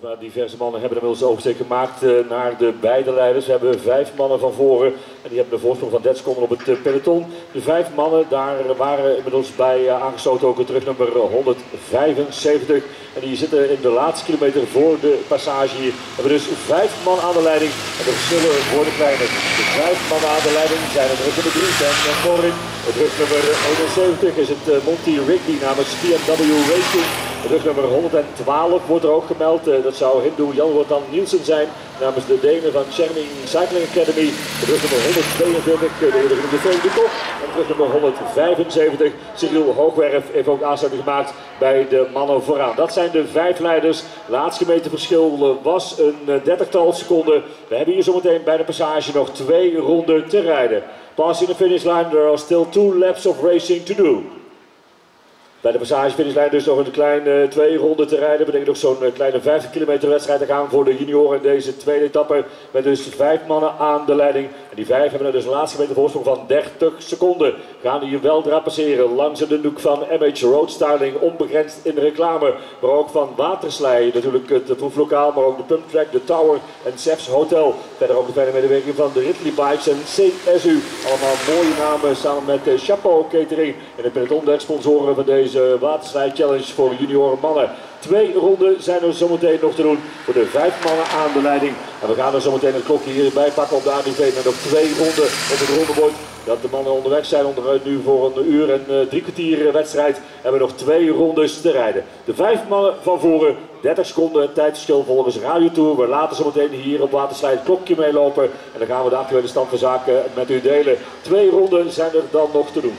Volgens mij diverse mannen hebben inmiddels de oversteek gemaakt naar de beide leiders. We hebben 5 mannen van voren en die hebben de voorsprong van 30 seconden op het peloton. De 5 mannen, daar waren inmiddels bij aangesloten ook het terugnummer 175. En die zitten in de laatste kilometer voor de passage hier. We hebben dus 5 man aan de leiding en de verschillen worden kleiner. De 5 man aan de leiding zijn het terugnummer 3 en voorin. Het terugnummer 71 is het Monty Rigby namens BMW Racing. Het terugnummer 112 wordt er ook gemeld. Dat zou Hindu Jan-Wotan Nielsen zijn namens de Denen van Cherming Cycling Academy. Het terugnummer 142 de Verenigde de Kop. En terugnummer 175 Cyril Hoogwerf heeft ook aansluiting gemaakt bij de mannen vooraan. Dat zijn de 5 leiders. Laatste meterverschil was een 30-tal seconden. We hebben hier zometeen bij de passage nog 2 ronden te rijden. Passing the finish line, there are still 2 laps of racing to do. Bij de passage finishlijn dus nog een kleine 2 ronden te rijden. Dat betekent nog zo'n kleine 50 kilometer wedstrijd te gaan voor de junioren in deze tweede etappe. Met dus 5 mannen aan de leiding. En die 5 hebben er dus een laatste meter voorsprong van 30 seconden. Gaan hier weldra passeren langs de hoek van MH Road Styling. Onbegrensd in de reclame. Maar ook van Waterslei. Natuurlijk het proeflokaal, maar ook de pumptrack, de Tower en Sefs Hotel. Verder ook de fijne medewerking van de Ridley Bikes en CSU. Allemaal mooie namen samen met Chapeau Catering. En de peloton der sponsoren van deze Waterslei Challenge voor junioren mannen. 2 ronden zijn er zometeen nog te doen voor de 5 mannen aan de leiding. En we gaan er zometeen het klokje hierbij pakken op de ADV met nog 2 ronden op het rondebord. Dat de mannen onderweg zijn onderuit nu voor een uur en 3 kwartier wedstrijd. Hebben we nog 2 rondes te rijden. De 5 mannen van voren, 30 seconden tijdverschil volgens Radio Tour. We laten zometeen hier op Waterslei het klokje meelopen. En dan gaan we de actuele stand van zaken met u delen. 2 ronden zijn er dan nog te doen.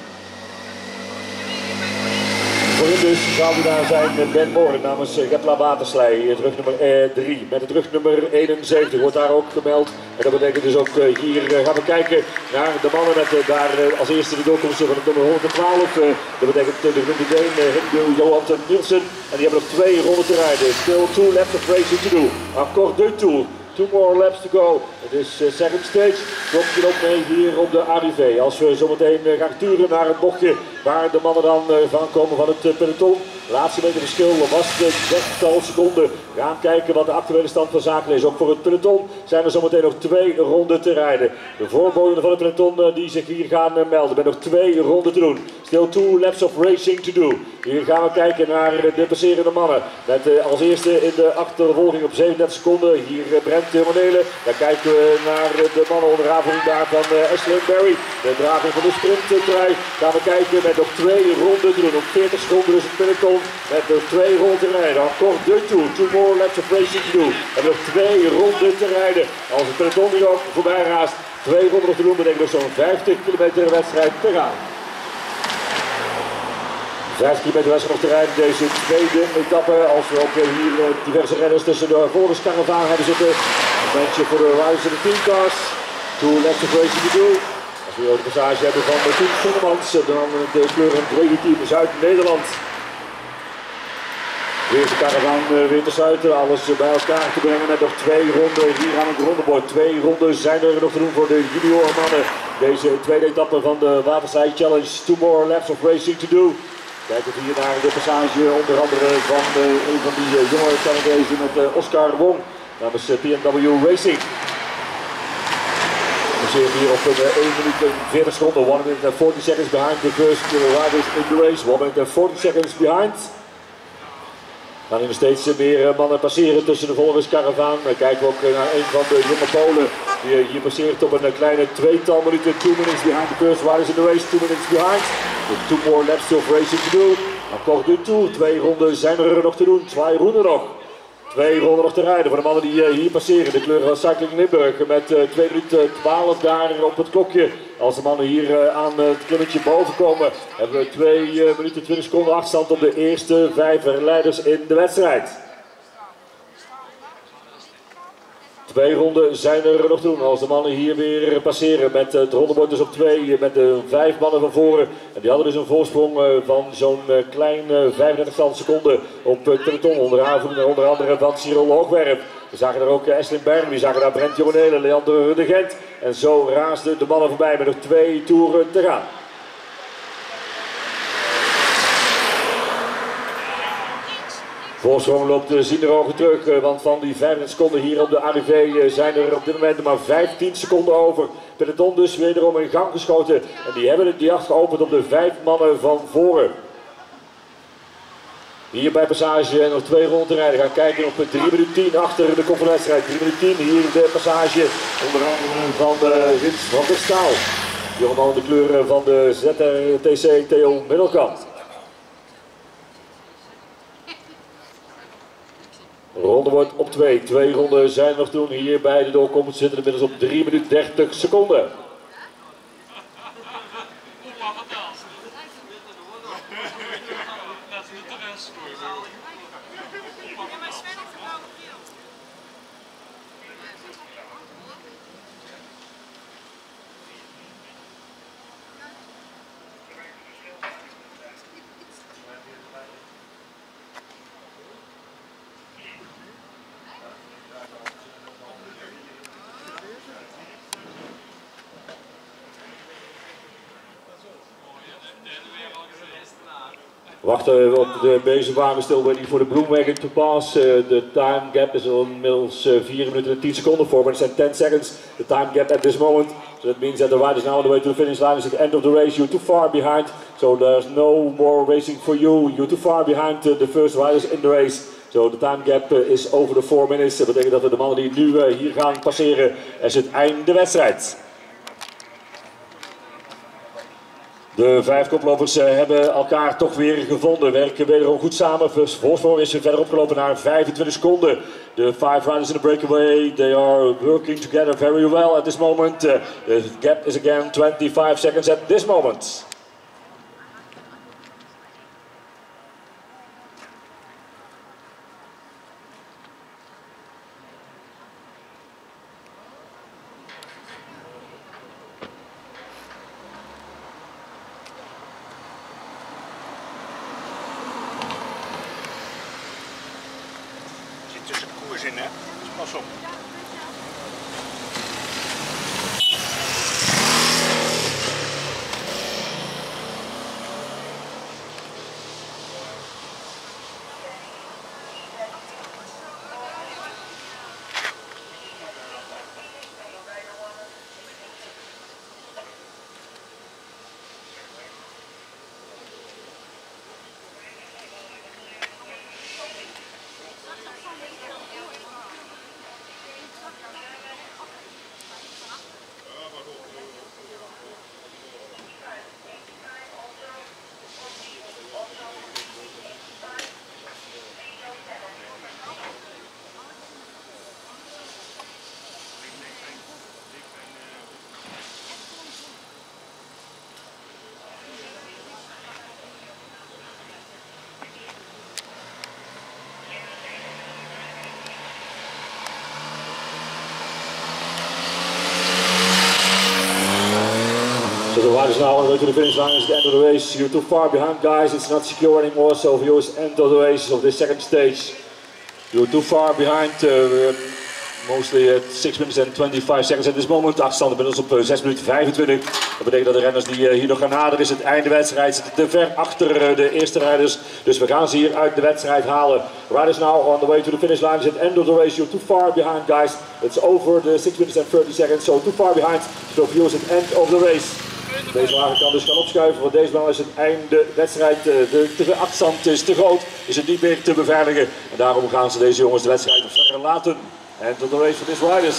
Voorin dus zouden daar zijn Ben Moore namens Getla Waterslei, terugnummer 3. Met het terugnummer 71 wordt daar ook gemeld. En dat betekent dus ook hier gaan we kijken naar de mannen met daar als eerste de doorkomst van het nummer 112. Dat betekent de Runde Deen, Hindu Jan-Wotan Nielsen. En die hebben nog 2 ronden te rijden. Still 2 laps of racing to do. Encore de Tour. 2 more laps to go. Het is second stage. Klokje op mee hier op de ADV. Als we zometeen gaan turen naar het bochtje waar de mannen dan van komen van het peloton. Laatste meter verschil was de 30-tal seconden. We gaan kijken wat de actuele stand van zaken is. Ook voor het peloton zijn er zometeen nog 2 ronden te rijden. De voorboden van het peloton die zich hier gaan melden. Met nog 2 ronden te doen. Still 2 laps of racing to do. Hier gaan we kijken naar de passerende mannen. Met als eerste in de achtervolging op 37 seconden. Hier Brent Monele. Dan kijken we naar de mannen onder aanvoering daar van Ashley Berry. De draging van de sprinttrui. Gaan we kijken met nog 2 ronden te doen. Op 40 seconden dus het peloton. Met nog 2 ronden te rijden. Encore de Tour. 2 more laps of racing to do. En nog 2 ronden te rijden. Als het peloton hier ook voorbij raast. 2 ronden te doen. Betekent nog zo'n 50 kilometer wedstrijd te gaan. 5 kilometer wedstrijd nog te rijden. Deze tweede etappe. Als we ook hier diverse renners tussen de volgerskaravaan hebben zitten. Een bandje voor de Riders en de teamcars. 2 laps of racing to do. Als we ook de passage hebben van de Team Sonnemans. Dan de kleuren Team Zuid-Nederland. Weer de karavaan weer te sluiten, alles bij elkaar te brengen met nog 2 ronden hier aan het rondebord. 2 ronden zijn er nog te doen voor de junioren mannen. Deze tweede etappe van de Waterslei Challenge. 2 more laps of racing to do. Kijk het hier naar de passage onder andere van een van die jonge Canadezen met Oscar Wong namens BMW Racing. We zitten hier op een 1 minuut en 40 seconden, 1 minute and 40 seconds behind the first riders in the race. 1 minute and 40 seconds behind. Dan er steeds meer mannen passeren tussen de volgerskaravaan. Dan kijken we ook naar een van de jonge Polen die hier passeert op een kleine 2-tal minuten. 2 minutes behind the first riders in the race, 2 minutes behind. 2 more laps of racing to do. Encore de Tour, 2 ronden zijn er nog te doen, 2 ronden nog. 2 ronden nog te rijden voor de mannen die hier passeren. De kleuren van Cycling Limburg met 2 minuten 12 daar op het klokje. Als de mannen hier aan het klimmetje boven komen, hebben we 2 minuten 20 seconden achterstand op de eerste 5 leiders in de wedstrijd. 2 ronden zijn er nog te doen als de mannen hier weer passeren met het rondebord dus op 2 met de 5 mannen van voren. En die hadden dus een voorsprong van zo'n klein 35 seconden op het peloton onder aanvoering onder andere van Cyril Hoogwerf. We zagen daar ook Ashley Berry, we zagen daar Brent Jonele, Leander de Gent. En zo raasden de mannen voorbij met nog 2 toeren te gaan. Voorsprong loopt Zinderogen terug, want van die 35 seconden hier op de arrivé zijn er op dit moment maar 15 seconden over. Peloton dus wederom in gang geschoten en die hebben de jacht geopend op de 5 mannen van voren. Hier bij passage nog 2 ronden te rijden. Gaan kijken op 3 minuten 10 achter de kop van de wedstrijd. 3 minuten 10 hier de passage onder andere van Rins van der Staal. Die allemaal de kleuren van de ZRTC Theo Middelkamp. Ronde wordt op 2. 2 ronden zijn nog toen. Hier bij de doorkomst zitten inmiddels op 3 minuten 30 seconden. Wachten op de bezemwagen, still waiting for the Broomwagon to pass. The time gap is inmiddels 4 minuten en 10 seconden. 4 minutes and 10 seconds. The time gap at this moment. So that means that the riders now on the way to the finish line is at the end of the race. You're too far behind. So there's no more racing for you. You're too far behind the first riders in the race. So the time gap is over the 4 minutes. Dat betekent dat we de mannen die nu hier gaan passeren, is het einde wedstrijd. De 5 koplopers hebben elkaar toch weer gevonden, werken wederom goed samen. Voorsprong is verder opgelopen naar 25 seconden. De 5 riders in the breakaway, they are working together very well at this moment. The gap is again 25 seconds at this moment. Tussen koers in, hè? Dus pas op. So the riders now on the way to the finish line is the end of the race. You're too far behind, guys. It's not secure anymore. So for you it's end of the race of this second stage. You're too far behind. Mostly at 6 minutes and 25 seconds at this moment. Achterstand inmiddels op 6 minuten 25. Dat betekent dat de renners die hier nog gaan naderen is het einde wedstrijd. Zitten te ver achter de eerste rijders. Dus we gaan ze hier uit de wedstrijd halen. Riders now on the way to the finish line is at end of the race. You're too far behind, guys. It's over the 6 minutes and 30 seconds. So too far behind. So for you is het end of the race. Deze wagen kan dus gaan opschuiven, want deze maal is het einde wedstrijd. De afstand is te groot, is het niet meer te beveiligen. En daarom gaan ze deze jongens de wedstrijd verlaten. En tot de race for these riders.